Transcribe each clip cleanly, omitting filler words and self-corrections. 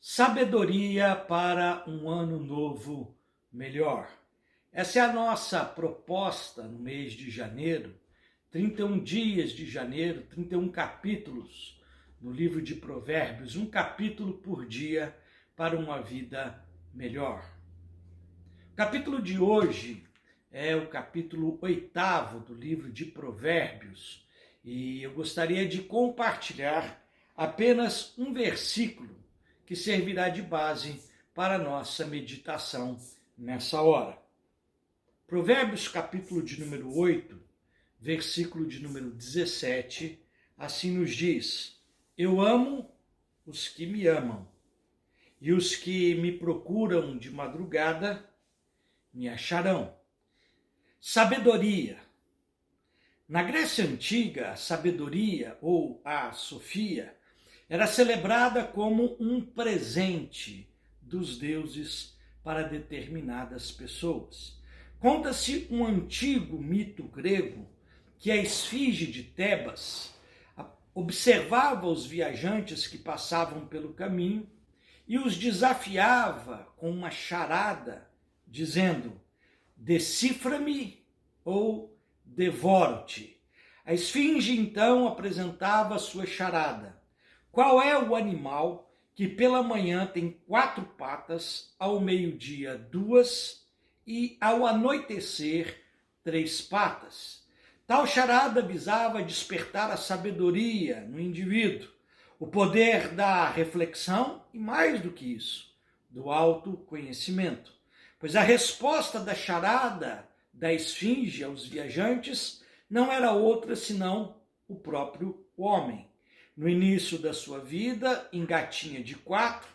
Sabedoria para um ano novo melhor. Essa é a nossa proposta no mês de janeiro, 31 dias de janeiro, 31 capítulos no livro de Provérbios, um capítulo por dia para uma vida melhor. O capítulo de hoje é o capítulo 8º do livro de Provérbios e eu gostaria de compartilhar apenas um versículo que servirá de base para a nossa meditação nessa hora. Provérbios capítulo de número 8, versículo de número 17, assim nos diz: Eu amo os que me amam, e os que me procuram de madrugada me acharão. Sabedoria. Na Grécia Antiga, a sabedoria, ou a Sofia, era celebrada como um presente dos deuses para determinadas pessoas. Conta-se um antigo mito grego que a esfinge de Tebas observava os viajantes que passavam pelo caminho e os desafiava com uma charada, dizendo: decifra-me ou devoro-te. A esfinge então apresentava a sua charada. Qual é o animal que pela manhã tem 4 patas, ao meio-dia 2 e ao anoitecer 3 patas? Tal charada visava despertar a sabedoria no indivíduo, o poder da reflexão e, mais do que isso, do autoconhecimento. Pois a resposta da charada da esfinge aos viajantes não era outra senão o próprio homem. No início da sua vida, engatinha de 4,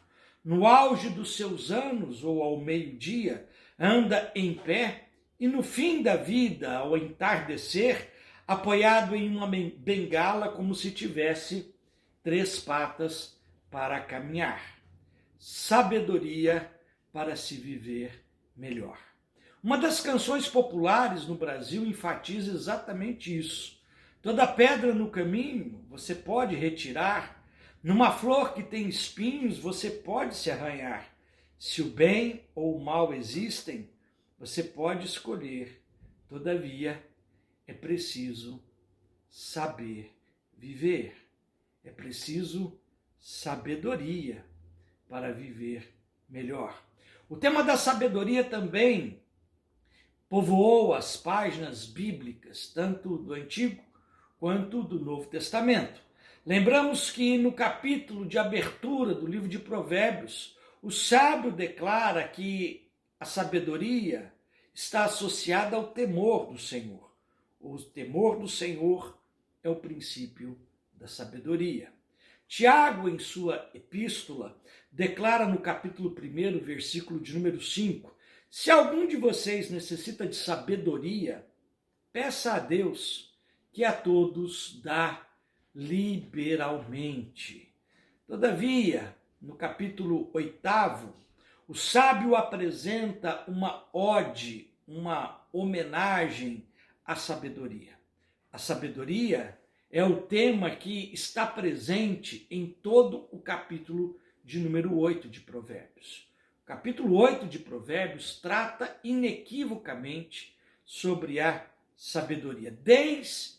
no auge dos seus anos ou ao meio-dia, anda em pé e no fim da vida, ao entardecer, apoiado em uma bengala como se tivesse 3 patas para caminhar. Sabedoria para se viver melhor. Uma das canções populares no Brasil enfatiza exatamente isso. Toda pedra no caminho você pode retirar, numa flor que tem espinhos você pode se arranhar. Se o bem ou o mal existem, você pode escolher. Todavia, é preciso saber viver. É preciso sabedoria para viver melhor. O tema da sabedoria também povoou as páginas bíblicas, tanto do Antigo quanto do Novo Testamento. Lembramos que no capítulo de abertura do livro de Provérbios, o sábio declara que a sabedoria está associada ao temor do Senhor. O temor do Senhor é o princípio da sabedoria. Tiago, em sua epístola, declara no capítulo 1, versículo de número 5, se algum de vocês necessita de sabedoria, peça a Deus, que a todos dá liberalmente. Todavia, no capítulo 8º, o sábio apresenta uma ode, uma homenagem à sabedoria. A sabedoria é o tema que está presente em todo o capítulo de número 8 de Provérbios. O capítulo 8 de Provérbios trata inequivocamente sobre a sabedoria, desde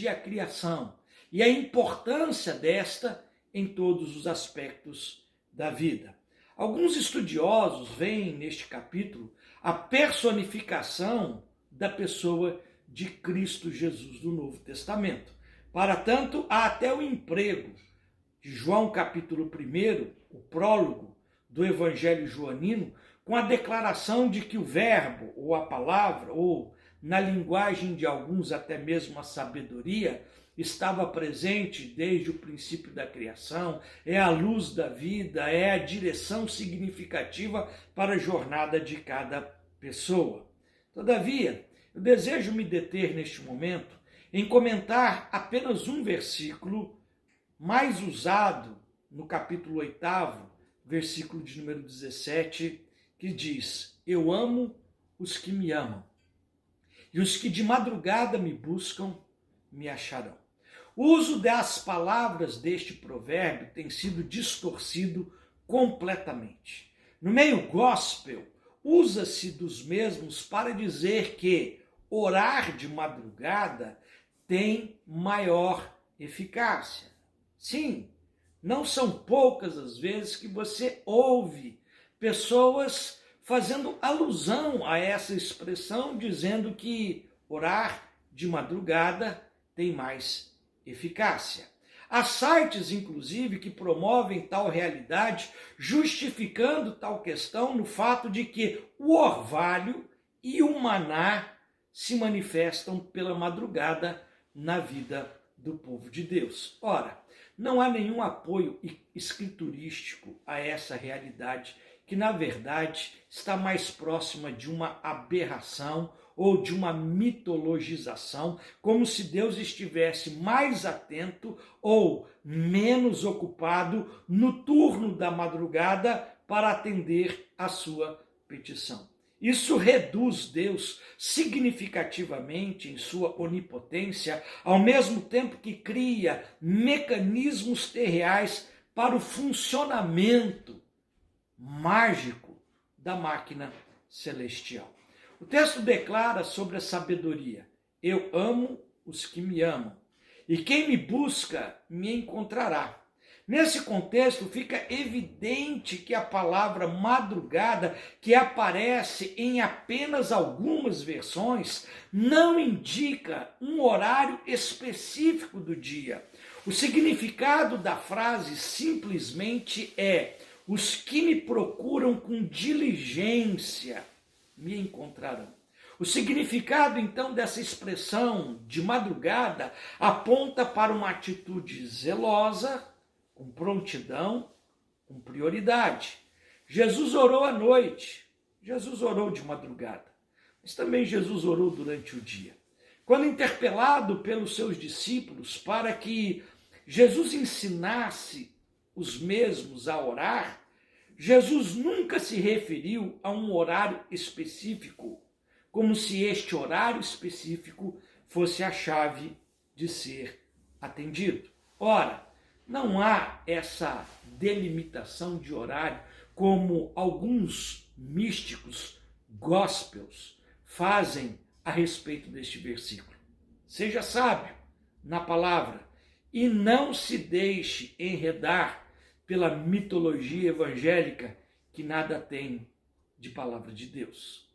a criação, e a importância desta em todos os aspectos da vida. Alguns estudiosos veem neste capítulo a personificação da pessoa de Cristo Jesus do Novo Testamento. Para tanto, há até o emprego de João capítulo 1, o prólogo do Evangelho joanino, com a declaração de que o verbo, ou a palavra, ou na linguagem de alguns até mesmo a sabedoria, estava presente desde o princípio da criação, é a luz da vida, é a direção significativa para a jornada de cada pessoa. Todavia, eu desejo me deter neste momento em comentar apenas um versículo mais usado no capítulo 8º, versículo de número 17, que diz: eu amo os que me amam, e os que de madrugada me buscam, me acharão. O uso das palavras deste provérbio tem sido distorcido completamente. No meio gospel, usa-se dos mesmos para dizer que orar de madrugada tem maior eficácia. Sim, não são poucas as vezes que você ouve pessoas fazendo alusão a essa expressão, dizendo que orar de madrugada tem mais eficácia. Há sites, inclusive, que promovem tal realidade, justificando tal questão no fato de que o orvalho e o maná se manifestam pela madrugada na vida do povo de Deus. Ora, não há nenhum apoio escriturístico a essa realidade, que na verdade está mais próxima de uma aberração ou de uma mitologização, como se Deus estivesse mais atento ou menos ocupado no turno da madrugada para atender a sua petição. Isso reduz Deus significativamente em sua onipotência, ao mesmo tempo que cria mecanismos terreais para o funcionamento mágico da máquina celestial. O texto declara sobre a sabedoria: eu amo os que me amam, e quem me busca me encontrará. Nesse contexto, fica evidente que a palavra madrugada, que aparece em apenas algumas versões, não indica um horário específico do dia. O significado da frase simplesmente é: os que me procuram com diligência me encontrarão. O significado, então, dessa expressão de madrugada aponta para uma atitude zelosa, com prontidão, com prioridade. Jesus orou à noite, Jesus orou de madrugada, mas também Jesus orou durante o dia. Quando interpelado pelos seus discípulos para que Jesus ensinasse os mesmos a orar, Jesus nunca se referiu a um horário específico, como se este horário específico fosse a chave de ser atendido. Ora, não há essa delimitação de horário como alguns místicos gospels fazem a respeito deste versículo. Seja sábio na palavra e não se deixe enredar pela mitologia evangélica que nada tem de palavra de Deus.